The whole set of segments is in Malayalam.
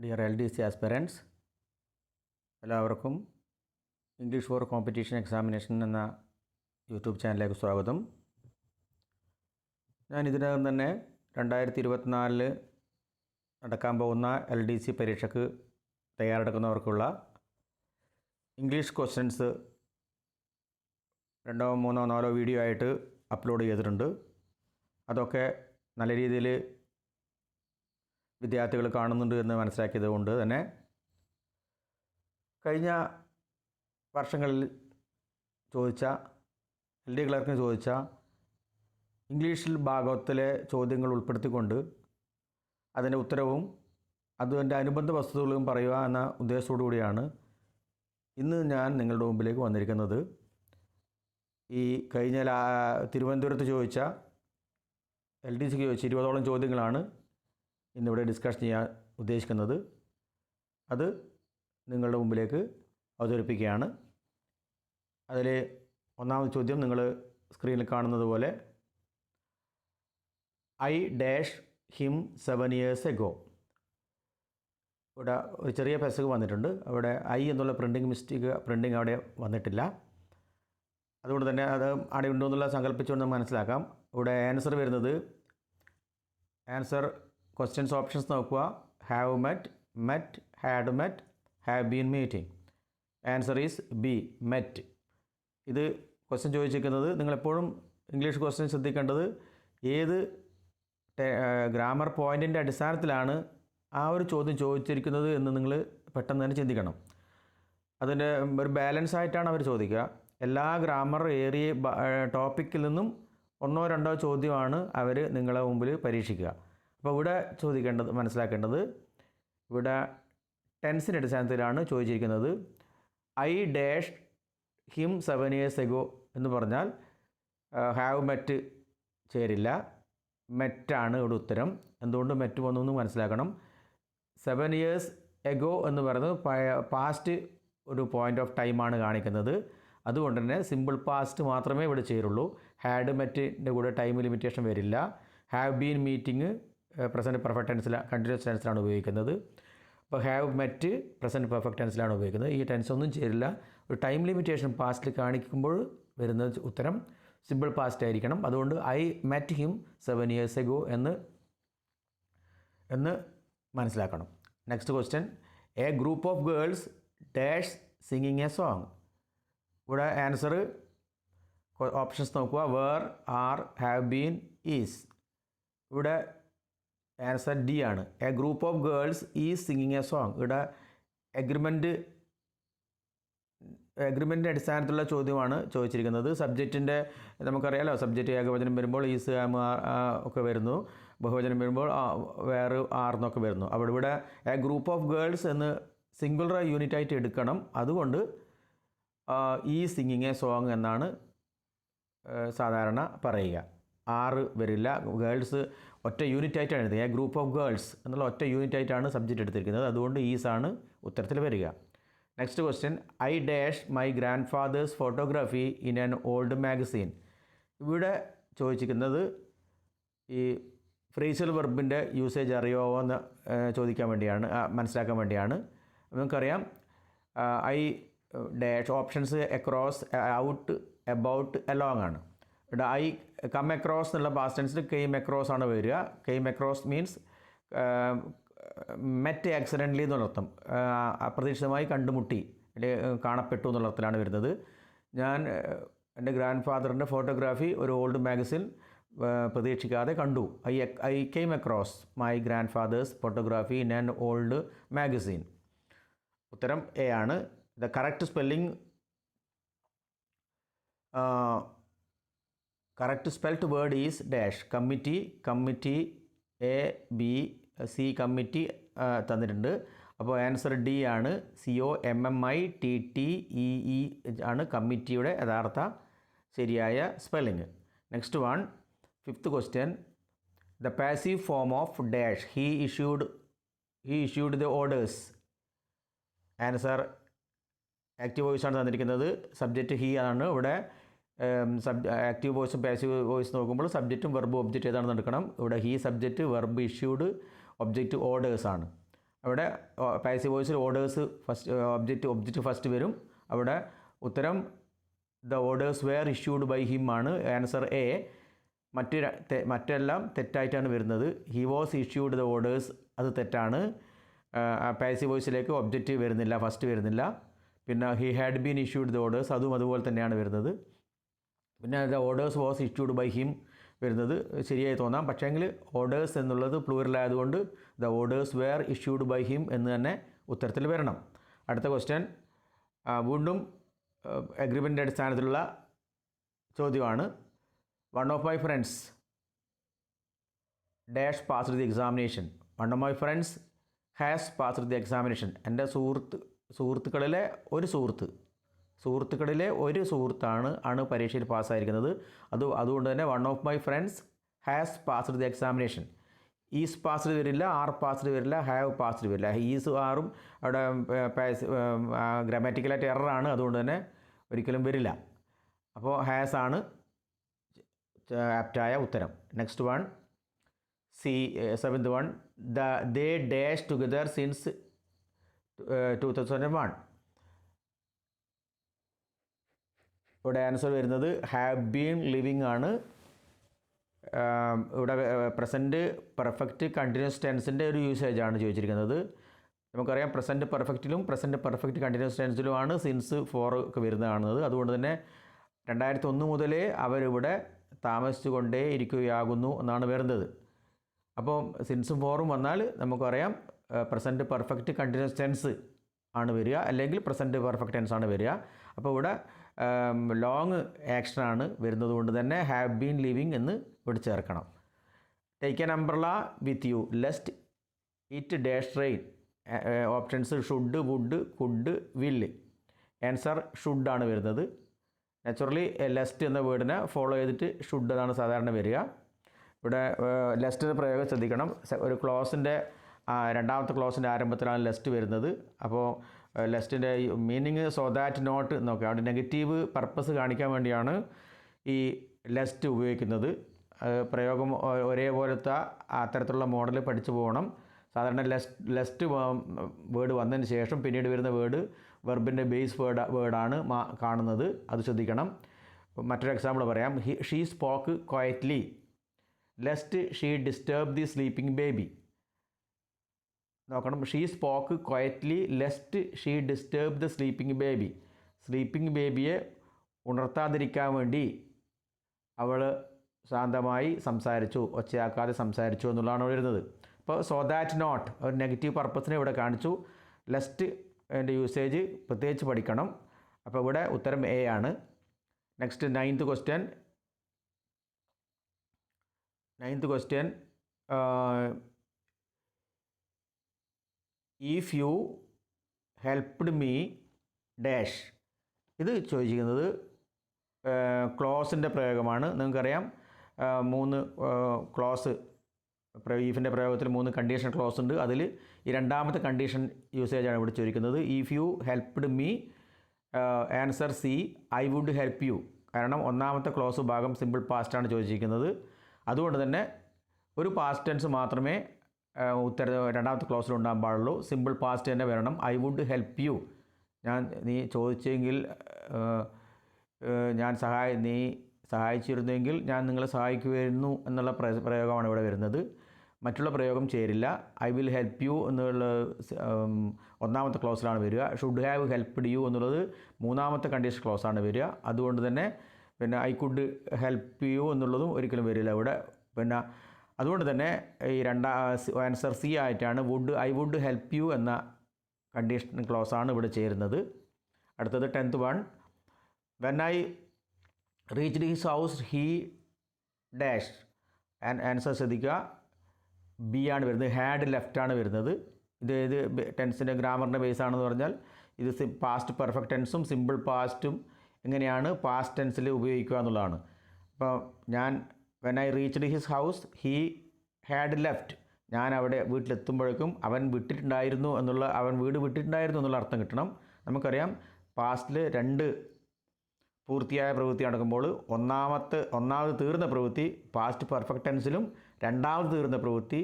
ഡിയർ LDC ആസ്പിറൻസ്, എല്ലാവർക്കും ഇംഗ്ലീഷ് ഫോർ കോമ്പറ്റീഷൻ എക്സാമിനേഷൻ എന്ന യൂട്യൂബ് ചാനലിലേക്ക് സ്വാഗതം. ഞാൻ ഇതിനകം തന്നെ 2024 നടക്കാൻ പോകുന്ന LDC പരീക്ഷയ്ക്ക് തയ്യാറെടുക്കുന്നവർക്കുള്ള ഇംഗ്ലീഷ് ക്വസ്റ്റ്യൻസ് 2, 3, 4 വീഡിയോ ആയിട്ട് അപ്ലോഡ് ചെയ്തിട്ടുണ്ട്. അതൊക്കെ നല്ല രീതിയിൽ വിദ്യാർത്ഥികൾ കാണുന്നുണ്ട് എന്ന് മനസ്സിലാക്കിയത് കൊണ്ട് തന്നെ കഴിഞ്ഞ വർഷങ്ങളിൽ ചോദിച്ച LD ക്ലർക്കിന് ചോദിച്ച ഇംഗ്ലീഷിൽ ഭാഗത്തിലെ ചോദ്യങ്ങൾ ഉൾപ്പെടുത്തിക്കൊണ്ട് അതിൻ്റെ ഉത്തരവും അതിൻ്റെ അനുബന്ധ വസ്തുതകളും പറയുക എന്ന ഉദ്ദേശത്തോടു കൂടിയാണ് ഇന്ന് ഞാൻ നിങ്ങളുടെ മുമ്പിലേക്ക് വന്നിരിക്കുന്നത്. ഈ കഴിഞ്ഞ തിരുവനന്തപുരത്ത് ചോദിച്ച LDCക്ക് ചോദിച്ച 20ഓളം ചോദ്യങ്ങളാണ് ഇന്നിവിടെ ഡിസ്കഷൻ ചെയ്യാൻ ഉദ്ദേശിക്കുന്നത്. അത് നിങ്ങളുടെ മുമ്പിലേക്ക് അവതരിപ്പിക്കുകയാണ്. അതിൽ ഒന്നാമത്തെ ചോദ്യം നിങ്ങൾ സ്ക്രീനിൽ കാണുന്നത് പോലെ, I dash him 7 years ago. ഇവിടെ ഒരു ചെറിയ പെസക് വന്നിട്ടുണ്ട്. അവിടെ ഐ എന്നുള്ള പ്രിൻറ്റിങ് അവിടെ വന്നിട്ടില്ല. അതുകൊണ്ട് തന്നെ അത് അവിടെ ഉണ്ടോ എന്നുള്ള സങ്കല്പിച്ചുകൊണ്ട് മനസ്സിലാക്കാം. ഇവിടെ ആൻസർ വരുന്നത്, ക്വസ്റ്റ്യൻസ് ഓപ്ഷൻസ് നോക്കുക. Have met, met, had met, have been meeting. Answer is B, met. ഇത് ക്വസ്റ്റ്യൻ ചോദിച്ചിരിക്കുന്നത്, നിങ്ങളെപ്പോഴും ഇംഗ്ലീഷ് ക്വസ്റ്റ്യൻ ശ്രദ്ധിക്കേണ്ടത് ഏത് ഗ്രാമർ പോയിൻറ്റിൻ്റെ അടിസ്ഥാനത്തിലാണ് ആ ഒരു ചോദ്യം ചോദിച്ചിരിക്കുന്നത് എന്ന് നിങ്ങൾ പെട്ടെന്ന് തന്നെ ചിന്തിക്കണം. അതിൻ്റെ ഒരു ബാലൻസ് ആയിട്ടാണ് അവർ ചോദിക്കുക. എല്ലാ ഗ്രാമർ ഏരിയ ടോപ്പിക്കിൽ നിന്നും 1, 2 ചോദ്യമാണ് അവർ നിങ്ങളെ മുമ്പിൽ പരീക്ഷിക്കുക. അപ്പോൾ ഇവിടെ മനസ്സിലാക്കേണ്ടത്, ഇവിടെ ടെൻസിൻ്റെ അടിസ്ഥാനത്തിലാണ് ചോദിച്ചിരിക്കുന്നത്. I dash him 7 years ago എന്ന് പറഞ്ഞാൽ ഹാവ് മെറ്റ് ചേരില്ല, മെറ്റാണ് ഇവിടെ ഉത്തരം. എന്തുകൊണ്ട് മെറ്റ് വന്നു എന്ന് മനസ്സിലാക്കണം. 7 years ago എന്ന് പറയുന്നത് പാസ്റ്റ് ഒരു പോയിൻ്റ് ഓഫ് ടൈമാണ് കാണിക്കുന്നത്. അതുകൊണ്ട് തന്നെ സിമ്പിൾ പാസ്റ്റ് മാത്രമേ ഇവിടെ ചേരുള്ളൂ. ഹാഡ് മെറ്റിൻ്റെ കൂടെ ടൈം ലിമിറ്റേഷൻ വരില്ല. Have been meeting present perfect ടെൻസിലാണ്, കണ്ടിന്യൂസ് ടെൻസിലാണ് ഉപയോഗിക്കുന്നത്. അപ്പോൾ ഹാവ് മെറ്റ് പ്രസൻറ്റ് പെർഫെക്റ്റ് ടെൻസിലാണ് ഉപയോഗിക്കുന്നത്. ഈ ടെൻസ് ഒന്നും ചേരില്ല. ഒരു ടൈം ലിമിറ്റേഷൻ പാസ്റ്റിൽ കാണിക്കുമ്പോൾ വരുന്ന ഉത്തരം സിമ്പിൾ പാസ്റ്റ് ആയിരിക്കണം. അതുകൊണ്ട് I met him 7 years ago എന്ന് മനസ്സിലാക്കണം. Next question, a group of girls dash singing a song. ഇവിടെ ആൻസർ ഓപ്ഷൻസ് നോക്കുക. Were, are, have been, is. ഇവിടെ ആൻസർ ഡി ആണ്. A group of girls is singing a song. ഇവിടെ എഗ്രിമെൻറ്റിൻ്റെ അടിസ്ഥാനത്തിലുള്ള ചോദ്യമാണ് ചോദിച്ചിരിക്കുന്നത്. സബ്ജക്റ്റിൻ്റെ നമുക്കറിയാലോ, സബ്ജക്റ്റ് ഏകവചനം വരുമ്പോൾ ഈസ്, ആം, ഒക്കെ വരുന്നു. ബഹുവചനം വരുമ്പോൾ വേറെ, ആർ എന്നൊക്കെ വരുന്നു. അപ്പോൾ ഇവിടെ എ ഗ്രൂപ്പ് ഓഫ് ഗേൾസ് എന്ന് സിംഗുലർ യൂണിറ്റ് ആയിട്ട് എടുക്കണം. അതുകൊണ്ട് ഈ സിംഗിങ് എ സോങ് എന്നാണ് സാധാരണ പറയുക. ആറ് വരില്ല. ഗേൾസ് ഒറ്റ യൂണിറ്റ് ആയിട്ടാണ് എഴുതുക. എ ഗ്രൂപ്പ് ഓഫ് ഗേൾസ് എന്നുള്ള ഒറ്റ യൂണിറ്റ് ആയിട്ടാണ് സബ്ജക്റ്റ് എടുത്തിരിക്കുന്നത്. അതുകൊണ്ട് ഈസാണ് ഉത്തരത്തിൽ വരിക. Next question, I dash my grandfather's photography in an old magazine. ഇവിടെ ചോദിച്ചിരിക്കുന്നത് ഈ ഫ്രേസൽ വെർബിൻ്റെ യൂസേജ് അറിയാമോ എന്ന് ചോദിക്കാൻ വേണ്ടിയാണ്, മനസ്സിലാക്കാൻ വേണ്ടിയാണ്. നമുക്കറിയാം I dash options across, out, about, along ആണ്. ഇവിടെ ഐ കം അക്രോസ് എന്നുള്ള പാസ്റ്റ് ടെൻസിൽ കെയിം അക്രോസ് ആണ് വരിക. Came across means met accidentally എന്നുള്ളർത്ഥം, അപ്രതീക്ഷിതമായി കണ്ടുമുട്ടി അല്ലെങ്കിൽ കാണപ്പെട്ടു എന്നുള്ളർത്ഥത്തിലാണ് വരുന്നത്. ഞാൻ എൻ്റെ ഗ്രാൻഡ് ഫാദറിൻ്റെ ഫോട്ടോഗ്രാഫി ഒരു ഓൾഡ് മാഗസിൻ പ്രതീക്ഷിക്കാതെ കണ്ടു. I came across my grandfather's photography in an old magazine. ഉത്തരം എ ആണ്. The correct spelling, correct spelled word is dash committee. Committee A, B, C committee തന്നിട്ടുണ്ട്. അപ്പോൾ ആൻസർ ഡി ആണ്. COMMITTEE ആണ് കമ്മിറ്റിയുടെ യഥാർത്ഥ ശരിയായ spelling. Next one, 5th question, the passive form of dash he issued the orders. Answer active voice ആണ് തന്നിരിക്കുന്നത്. സബ്ജക്റ്റ് ഹി ആണ്. ഇവിടെ ആക്റ്റീവ് വോയിസും പാസീവ് വോയിസ് നോക്കുമ്പോൾ സബ്ജക്റ്റും വെർബ് ഒബ്ജക്റ്റ് ഏതാണെന്ന് എടുക്കണം. ഇവിടെ he subject, verb issued, object orders ആണ്. അവിടെ പാസീവ് വോയിസിൽ ഓർഡേഴ്സ് ഫസ്റ്റ് ഒബ്ജക്റ്റ് ഫസ്റ്റ് വരും. അവിടെ ഉത്തരം the orders were issued by him ആണ് ആൻസർ എ. മറ്റെല്ലാം തെറ്റായിട്ടാണ് വരുന്നത്. He was issued the orders അത് തെറ്റാണ്. പാസീവ് വോയിസിലേക്ക് ഒബ്ജക്റ്റ് വരുന്നില്ല, ഫസ്റ്റ് വരുന്നില്ല. പിന്നെ he had been issued the orders അതും അതുപോലെ തന്നെയാണ് വരുന്നത്. പിന്നെ the orders was issued by him വരുന്നത് ശരിയായി തോന്നാം, പക്ഷേങ്കിൽ ഓർഡേഴ്സ് എന്നുള്ളത് പ്ലൂറൽ ആയതുകൊണ്ട് the orders were issued by him എന്ന് തന്നെ ഉത്തരത്തിൽ വരണം. അടുത്ത ക്വസ്റ്റ്യൻ വീണ്ടും അഗ്രിമെൻ്റ് അടിസ്ഥാനത്തിലുള്ള ചോദ്യമാണ്. One of my friends dash passed the examination. One of my friends has passed the examination. എൻ്റെ സുഹൃത്തുക്കളിലെ ഒരു സുഹൃത്താണ് പരീക്ഷയിൽ പാസ്സായിരിക്കുന്നത്. അതുകൊണ്ട് തന്നെ one of my friends has passed the examination. Is passed വരില്ല, ആർ പാസ്ഡ് വരില്ല, ഹാവ് പാസ്ഡ് വരില്ല. ഈസ് ആറും അവിടെ ഗ്രാമാറ്റിക്കലായിട്ട് എററാണ്, അതുകൊണ്ട് തന്നെ ഒരിക്കലും വരില്ല. അപ്പോൾ ഹാസ് ആണ് ആപ്റ്റായ ഉത്തരം. Next one seventh one. They dash together since 2001. ഇവിടെ ആൻസർ വരുന്നത് ഹാവ് ബീൻ ലിവിങ് ആണ്. ഇവിടെ പ്രസൻറ്റ് പെർഫെക്റ്റ് കണ്ടിന്യൂസ് ടെൻസിൻ്റെ ഒരു യൂസേജാണ് ചോദിച്ചിരിക്കുന്നത്. നമുക്കറിയാം പ്രസൻറ്റ് പെർഫെക്റ്റിലും പ്രസൻറ്റ് പെർഫെക്റ്റ് കണ്ടിന്യൂസ് ടെൻസിലുമാണ് സിൻസ് 4 ഒക്കെ വരുന്നത്. അതുകൊണ്ട് തന്നെ 2001 മുതലേ അവരിവിടെ താമസിച്ചു കൊണ്ടേ ഇരിക്കുകയാകുന്നു എന്നാണ് വരുന്നത്. അപ്പോൾ സിൻസും 4ഉം വന്നാൽ നമുക്കറിയാം പ്രസൻറ്റ് പെർഫെക്റ്റ് കണ്ടിന്യൂസ് ടെൻസ് ആണ് വരിക, അല്ലെങ്കിൽ പ്രസൻറ്റ് പെർഫെക്റ്റ് ടെൻസ് ആണ് വരിക. അപ്പോൾ ഇവിടെ ലോങ് ആക്ഷനാണ് വരുന്നത് കൊണ്ട് തന്നെ ഹാവ് ബീൻ ലിവിങ് എന്ന് ഇവിടെ ചേർക്കണം. Take an umbrella with you lest it dash rain. Options should, would, could, will. Answer ഷുഡാണ് വരുന്നത്. നാച്ചുറലി ലെസ്റ്റ് എന്ന വേർഡിനെ ഫോളോ ചെയ്തിട്ട് ഷുഡ് എന്നാണ് സാധാരണ വരിക. ഇവിടെ ലെസ്റ്റിൻ്റെ പ്രയോഗം ശ്രദ്ധിക്കണം. ഒരു ക്ലോസിൻ്റെ രണ്ടാമത്തെ ക്ലോസിൻ്റെ ആരംഭത്തിലാണ് ലെസ്റ്റ് വരുന്നത്. അപ്പോൾ ലെസ്റ്റിൻ്റെ മീനിങ് സോ ദാറ്റ് നോട്ട് നോക്കുക. അവിടെ നെഗറ്റീവ് പർപ്പസ് കാണിക്കാൻ വേണ്ടിയാണ് ഈ ലെസ്റ്റ് ഉപയോഗിക്കുന്നത്. പ്രയോഗം ഒരേപോലത്തെ അത്തരത്തിലുള്ള മോഡൽ പഠിച്ചു പോകണം. സാധാരണ ലെസ്റ്റ് വേർഡ് വന്നതിന് ശേഷം പിന്നീട് വരുന്ന വേർഡ് വെർബിൻ്റെ ബേസ് വേർഡാണ് കാണുന്നത്, അത് ശ്രദ്ധിക്കണം. മറ്റൊരു എക്സാമ്പിൾ പറയാം. She spoke quietly lest she disturb the sleeping baby. നോക്കണം. She spoke quietly lest she disturb the sleeping baby. Sleeping ബേബിയെ ഉണർത്താതിരിക്കാൻ വേണ്ടി അവൾ ശാന്തമായി സംസാരിച്ചു, ഒച്ചയാക്കാതെ സംസാരിച്ചു എന്നുള്ളതാണ് വരുന്നത്. അപ്പോൾ സോ ദാറ്റ് നോട്ട് ഒരു നെഗറ്റീവ് പർപ്പസിനെ ഇവിടെ കാണിച്ചു. ലെസ്റ്റ് എൻ്റെ യൂസേജ് പ്രത്യേകിച്ച് പഠിക്കണം. അപ്പോൾ ഇവിടെ ഉത്തരം എ ആണ്. Next ninth question. If you helped me dash. ഇത് ചോദിച്ചിരിക്കുന്നത് ക്ലോസിൻ്റെ പ്രയോഗമാണ്. നിങ്ങൾക്കറിയാം 3 ക്ലോസ് ഈഫിൻ്റെ പ്രയോഗത്തിൽ 3 കണ്ടീഷൻ ക്ലോസ് ഉണ്ട്. അതിൽ ഈ രണ്ടാമത്തെ കണ്ടീഷൻ യൂസേജാണ് ഇവിടെ ചോദിക്കുന്നത്. If you helped me answer C I would help you. കാരണം ഒന്നാമത്തെ ക്ലോസ് ഭാഗം സിമ്പിൾ പാസ്റ്റാണ് ചോദിച്ചിരിക്കുന്നത്. അതുകൊണ്ട് തന്നെ ഒരു പാസ്റ്റ് ടെൻസ് മാത്രമേ രണ്ടാമത്തെ ക്ലോസിൽ ഉണ്ടാകാൻ പാടുള്ളൂ. സിമ്പിൾ പാസ്റ്റ് തന്നെ വരണം. I would help you. നീ ചോദിച്ചെങ്കിൽ നീ സഹായിച്ചിരുന്നെങ്കിൽ ഞാൻ നിങ്ങളെ സഹായിക്കുമായിരുന്നു എന്നുള്ള പ്രയോഗമാണ് ഇവിടെ വരുന്നത്. മറ്റുള്ള പ്രയോഗം ചേരില്ല. ഐ വിൽ ഹെൽപ്പ് യു എന്നുള്ള ഒന്നാമത്തെ ക്ലോസിലാണ് വരിക. ഷുഡ് ഹാവ് ഹെൽപ്ഡ് യു എന്നുള്ളത് മൂന്നാമത്തെ കണ്ടീഷൻ ക്ലോസാണ് വരിക. അതുകൊണ്ട് തന്നെ പിന്നെ ഐ കുഡ് ഹെൽപ്പ് യു എന്നുള്ളതും ഒരിക്കലും വരില്ല ഇവിടെ. പിന്നെ അതുകൊണ്ട് തന്നെ ഈ ആൻസർ സി ആയിട്ടാണ് ഐ വുഡ് ഹെൽപ്പ് യു എന്ന കണ്ടീഷൻ ക്ലോസാണ് ഇവിടെ ചേരുന്നത്. അടുത്തത് 10th one. When I reached his house he dash. Answer ശ്രദ്ധിക്കുക, ബി ആണ് വരുന്നത്. ഹാഡ് ലെഫ്റ്റ് ആണ് വരുന്നത്. ഇത് ടെൻസിൻ്റെ ഗ്രാമറിൻ്റെ ബേസ് ആണെന്ന് പറഞ്ഞാൽ ഇത് പാസ്റ്റ് പെർഫെക്റ്റ് ടെൻസും സിമ്പിൾ പാസ്റ്റും എങ്ങനെയാണ് പാസ്റ്റ് ടെൻസിൽ ഉപയോഗിക്കുക എന്നുള്ളതാണ്. അപ്പോൾ when I reached his house he had left. ഞാൻ അവിടെ വീട്ടിലെത്തുമ്പോഴേക്കും അവൻ വീട് വിട്ടിട്ടുണ്ടായിരുന്നു എന്നുള്ള അർത്ഥം കിട്ടണം. നമുക്കറിയാം പാസ്റ്റിൽ 2 പൂർത്തിയായ പ്രവൃത്തി നടക്കുമ്പോൾ ഒന്നാമത് തീർന്ന പ്രവൃത്തി പാസ്റ്റ് പെർഫെക്റ്റ് ടെൻസിലും രണ്ടാമത് തീർന്ന പ്രവൃത്തി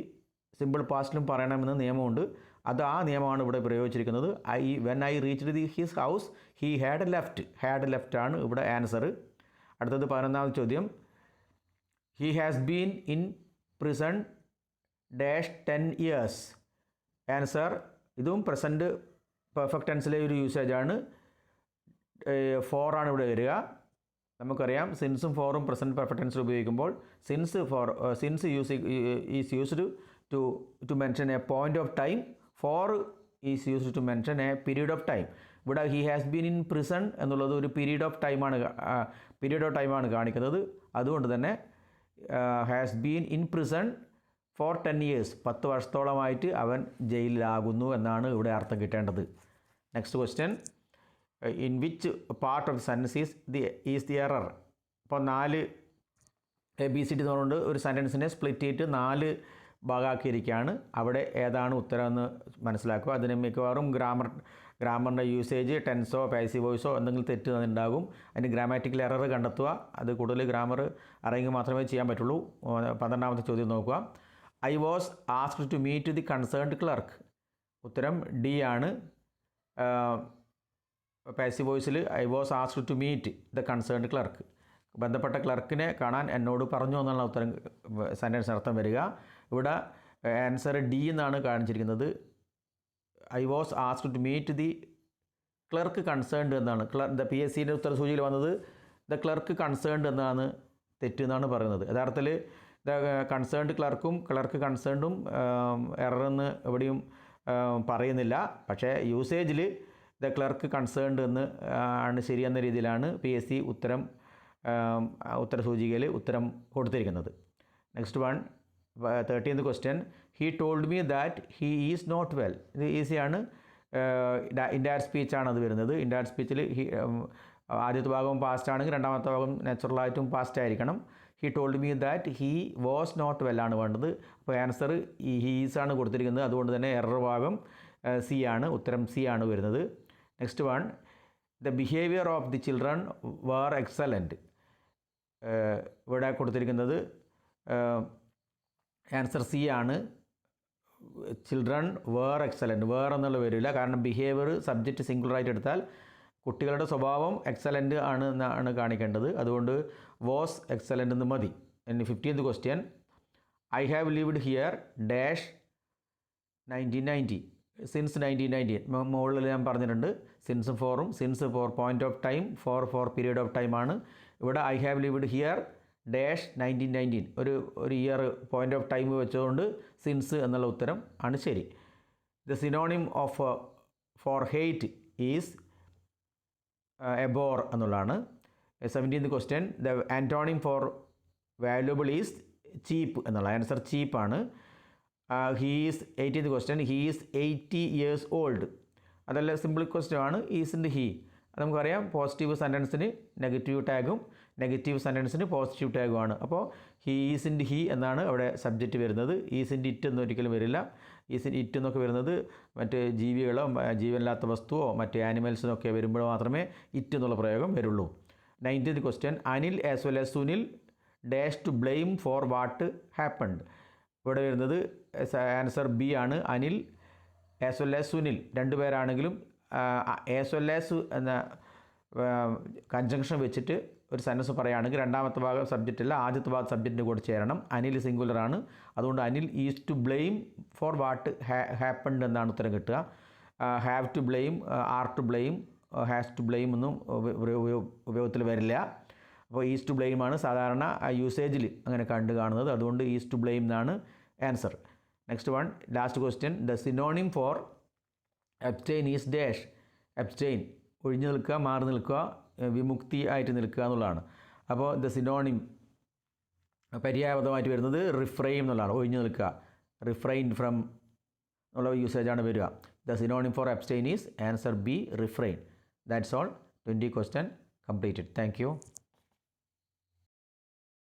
സിമ്പിൾ പാസ്റ്റിലും പറയണമെന്ന് നിയമമുണ്ട്. അത് ആ നിയമമാണ് ഇവിടെ പ്രയോഗിച്ചിരിക്കുന്നത്. When I reached his house he had left ആണ് ഇവിടെ ആൻസർ. അടുത്തത് 11ാമത്തെ ചോദ്യം. He has been in prison dash 10 years. Answer ഇതും പ്രസൻറ്റ് പെർഫെക്റ്റ് ടെൻസിലെ ഒരു യൂസേജാണ്. 4 ആണ് ഇവിടെ വരിക. നമുക്കറിയാം സിൻസും ഫോറും പ്രസൻറ്റ് പെർഫെക്റ്റ് ടെൻസിൽ ഉപയോഗിക്കുമ്പോൾ since is used to mention a point of time, for is used to mention a period of time. ഇവിടെ he has been in prison എന്നുള്ളത് ഒരു പീരീഡ് ഓഫ് ടൈമാണ് കാണിക്കുന്നത്. അതുകൊണ്ട് തന്നെ has been in prison for 10 years, 10 വർഷത്തോളമായിട്ട് അവൻ ജയിലിലാകുന്നു എന്നാണ് ഇവിടെ അർത്ഥം കിട്ടേണ്ടത്. Next question. In which part of sentence is the error. ഇപ്പോൾ 4 ABCD എന്നുകൊണ്ട് ഒരു സെൻറ്റൻസിനെ സ്പ്ലിറ്റ് ചെയ്തിട്ട് 4 ഭാഗമാക്കിയിരിക്കുകയാണ്. അവിടെ ഏതാണ് ഉത്തരം എന്ന് മനസ്സിലാക്കുക. അതിന് മിക്കവാറും ഗ്രാമറിൻ്റെ യൂസേജ്, ടെൻസോ പാസീവ് വോയിസോ എന്തെങ്കിലും തെറ്റ് ഉണ്ടാകും. അതിന് ഗ്രാമാറ്റിക്കൽ എറർ കണ്ടെത്തുക. അത് കൂടുതൽ ഗ്രാമർ അറിയെങ്കിൽ മാത്രമേ ചെയ്യാൻ പറ്റുള്ളൂ. 12ാമത്തെ ചോദ്യം നോക്കുക. I was asked to meet the concerned clerk. ഉത്തരം D ആണ്. പാസീവ് വോയിസിൽ I was asked to meet the concerned clerk. ബന്ധപ്പെട്ട ക്ലർക്കിനെ കാണാൻ എന്നോട് പറഞ്ഞു എന്നുള്ള ഉത്തരം സെൻറ്റൻസ് അർത്ഥം വരിക. ഇവിടെ ആൻസർ D എന്നാണ് കാണിച്ചിരിക്കുന്നത്. I was asked to meet the clerk concerned എന്നാണ്. PSCൻ്റെ ഉത്തരസൂചിയിൽ വന്നത് ദ ക്ലർക്ക് കൺസേൺഡ് എന്നാണ്, തെറ്റെന്നാണ് പറയുന്നത്. യഥാർത്ഥത്തിൽ ദ കൺസേൺഡ് ക്ലർക്ക് കൺസേൺഡും എററെന്ന് എവിടെയും പറയുന്നില്ല. പക്ഷേ യൂസേജിൽ ദ ക്ലർക്ക് കൺസേൺഡ് എന്ന് ആണ് ശരിയെന്ന രീതിയിലാണ് PSC ഉത്തരസൂചികയിൽ ഉത്തരം കൊടുത്തിരിക്കുന്നത്. Next one, 13th question. He told me that he is not well. ഇത് ഈസിയാണ്. ഇൻഡയറക്റ്റ് സ്പീച്ചാണ് അത് വരുന്നത്. ഇൻഡയറക്റ്റ് സ്പീച്ചിൽ ആദ്യത്തെ ഭാഗം പാസ്റ്റ് ആണെങ്കിൽ രണ്ടാമത്തെ ഭാഗം നാച്ചുറലായിട്ടും പാസ്റ്റ് ആയിരിക്കണം. He told me that he was not well ആണ് വേണ്ടത്. അപ്പോൾ ആൻസർ ഹീസ് ആണ് കൊടുത്തിരിക്കുന്നത്. അതുകൊണ്ട് തന്നെ എറർ ഭാഗം C ആണ്. ഉത്തരം C ആണ് വരുന്നത്. Next one, the behaviour of the children where excellent. ഇവിടെ കൊടുത്തിരിക്കുന്നത് ആൻസർ C ആണ്. ചിൽഡ്രൻ വേർ എക്സലൻറ്റ്, വേർ എന്നുള്ള വരില്ല. കാരണം ബിഹേവിയർ സബ്ജക്റ്റ് സിംഗുലറായിട്ട് എടുത്താൽ കുട്ടികളുടെ സ്വഭാവം എക്സലൻറ്റ് ആണ് കാണിക്കേണ്ടത്. അതുകൊണ്ട് വാസ് എക്സലൻ്റ് എന്ന് മതി. 15th question. I have lived here dash 1990. Since 1990. മുകളിൽ ഞാൻ പറഞ്ഞിട്ടുണ്ട്. സിൻസും ഫോറും. Since for point of time, for period of time ആണ്. ഇവിടെ I have lived here dash 1919 ഒരു ഇയർ പോയിൻ്റ് ഓഫ് ടൈം വെച്ചുകൊണ്ട് സിൻസ് എന്നുള്ള ഉത്തരം ആണ് ശരി. The synonym of for hate is abhor എന്നുള്ളതാണ്. 17th question. The antonym for valuable is cheap എന്നുള്ള ആൻസർ ചീപ്പാണ്. He is 18th question. He is 80 years old. അതല്ല, സിമ്പിൾ ക്വസ്റ്റ്യൻ ആണ്. ഈസിൻ്റെ ഹീ അത് നമുക്കറിയാം. പോസിറ്റീവ് സെൻറ്റൻസിന് നെഗറ്റീവ് ടാഗും നെഗറ്റീവ് സെൻറ്റൻസിന് പോസിറ്റീവ് ടാഗുമാണ്. അപ്പോൾ ഹീ ഈസിൻ്റെ ഹീ എന്നാണ് അവിടെ സബ്ജക്റ്റ് വരുന്നത്. ഈസിൻ്റെ ഇറ്റ് എന്ന് ഒരിക്കലും വരില്ല. ഈസിൻ്റെ ഇറ്റ് എന്നൊക്കെ വരുന്നത് മറ്റ് ജീവികളോ ജീവനില്ലാത്ത വസ്തുവോ മറ്റ് ആനിമൽസിനൊക്കെ വരുമ്പോൾ മാത്രമേ ഇറ്റ് എന്നുള്ള പ്രയോഗം വരുള്ളൂ. 19th question. Anil as well as Sunil dash to blame for what happened. ഇവിടെ വരുന്നത് ആൻസർ B ആണ്. Anil as well as Sunil രണ്ടുപേരാണെങ്കിലും ആസ് വെൽ ആസ് എന്ന കൺജങ്ഷൻ വെച്ചിട്ട് ഒരു സെൻറ്റൻസ് പറയുകയാണെങ്കിൽ രണ്ടാമത്തെ ഭാഗം സബ്ജക്റ്റ് അല്ല, ആദ്യത്തെ ഭാഗം സബ്ജക്റ്റിൻ്റെ കൂടെ ചേരണം. അനിൽ സിംഗുലറാണ്. അതുകൊണ്ട് Anil is to blame for what happened എന്നാണ് ഉത്തരം കിട്ടുക. Have to blame, are to blame, has to blame ഒന്നും ഉപയോഗത്തിൽ വരില്ല. അപ്പോൾ ഈസ് ടു ബ്ലെയിം ആണ് സാധാരണ യൂസേജിൽ അങ്ങനെ കാണുന്നത്. അതുകൊണ്ട് ഈസ് ടു ബ്ലെയിം എന്നാണ് answer. Next one, last question. The synonym for abstain is dash. Abstain ഒഴിഞ്ഞു നിൽക്കുക, മാറി നിൽക്കുക, വിമുക്തി ആയിട്ട് നിൽക്കുക എന്നുള്ളതാണ്. അപ്പോൾ ദ സിനോണിം പര്യായപദമായിട്ട് വരുന്നത് റിഫ്രെയിൻ എന്നുള്ളതാണ്. ഒഴിഞ്ഞു നിൽക്കുക, റിഫ്രെയിൻ ഫ്രം എന്നുള്ള യൂസേജാണ് വരിക. The synonym for abstain is answer B, refrain. That's all. 20 question completed. Thank you.